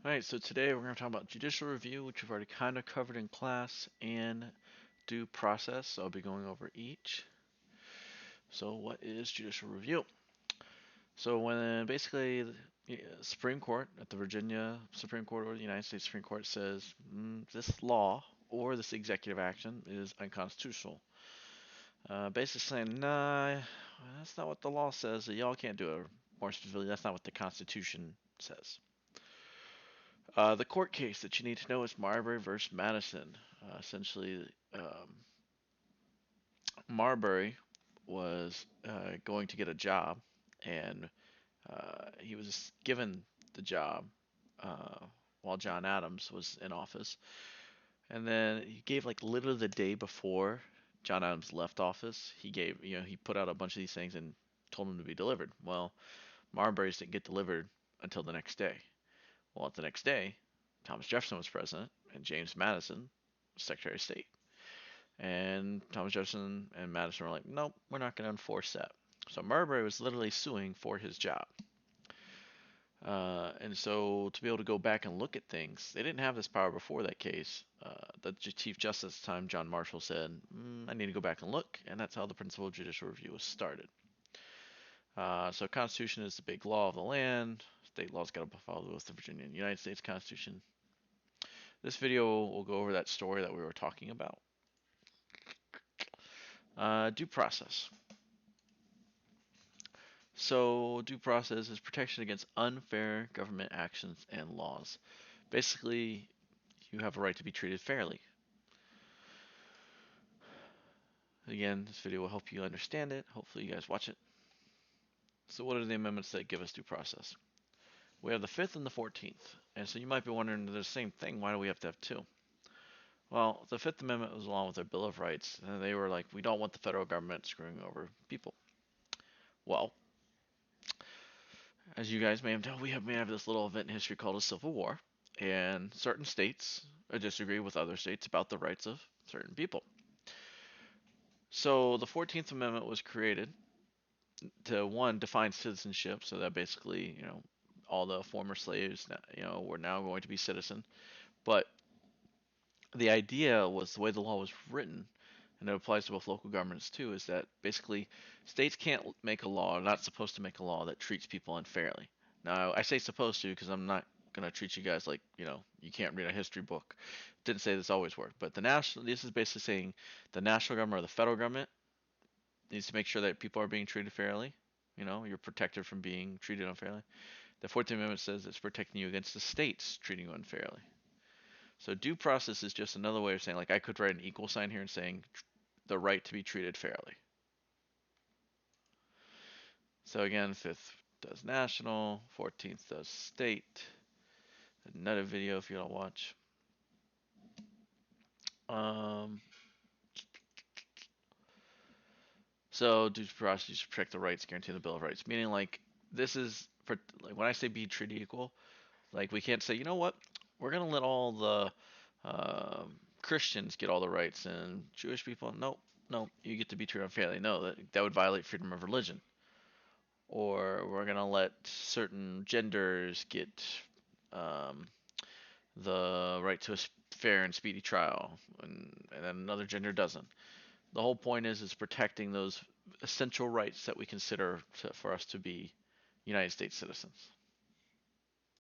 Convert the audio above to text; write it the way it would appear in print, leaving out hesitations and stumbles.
Alright, so today we're going to talk about judicial review, which we've already kind of covered in class, and due process. So I'll be going over each. So, what is judicial review? So, when basically the Supreme Court at the Virginia Supreme Court or the United States Supreme Court says this law or this executive action is unconstitutional, basically saying, nah, that's not what the law says, so y'all can't do it. More specifically, that's not what the Constitution says. The court case that you need to know is Marbury versus Madison. Essentially, Marbury was going to get a job, and he was given the job uh, while John Adams was in office. And then he gave like literally the day before John Adams left office, he put out a bunch of these things and told them to be delivered. Well, Marbury's didn't get delivered until the next day. Well, the next day, Thomas Jefferson was president and James Madison was Secretary of State. And Thomas Jefferson and Madison were like, nope, we're not going to enforce that. So Marbury was literally suing for his job. And so to be able to go back and look at things, they didn't have this power before that case. The Chief Justice at the time, John Marshall, said, I need to go back and look. And that's how the principle of judicial review was started. So Constitution is the big law of the land. State laws got to follow with the Virginia and United States Constitution. This video will go over that story that we were talking about. Due process. So, due process is protection against unfair government actions and laws. Basically, you have a right to be treated fairly. Again, this video will help you understand it. Hopefully, you guys watch it. So, what are the amendments that give us due process? We have the 5th and the 14th. And so, you might be wondering, they're the same thing. Why do we have to have two? Well, the Fifth Amendment was along with their Bill of Rights, and they were like, we don't want the federal government screwing over people. Well, as you guys may have known, may have this little event in history called a Civil War, and certain states disagree with other states about the rights of certain people. So the 14th Amendment was created to, one, define citizenship, so that basically, all the former slaves, were now going to be citizen. But the idea was the way the law was written, and it applies to both local governments too, is that basically states can't make a law, not supposed to make a law that treats people unfairly. Now, I say supposed to because I'm not going to treat you guys like, you can't read a history book. Didn't say this always worked, but this is basically saying the national government or the federal government needs to make sure that people are being treated fairly. You're protected from being treated unfairly. The 14th Amendment says it's protecting you against the states treating you unfairly. So due process is just another way of saying, like, I could write an equal sign here and saying the right to be treated fairly. So again, 5th does national, 14th does state. Another video if you don't watch. Um, so due process is to protect the rights guaranteed in the Bill of Rights, meaning like this is for like when I say be treated equal, like we can't say, you know what, we're gonna let all the Christians get all the rights and Jewish people, nope, nope, you get to be treated unfairly. No, that would violate freedom of religion. Or we're gonna let certain genders get um, the right to a fair and speedy trial, and then another gender doesn't. The whole point is protecting those essential rights that we consider for us to be United States citizens.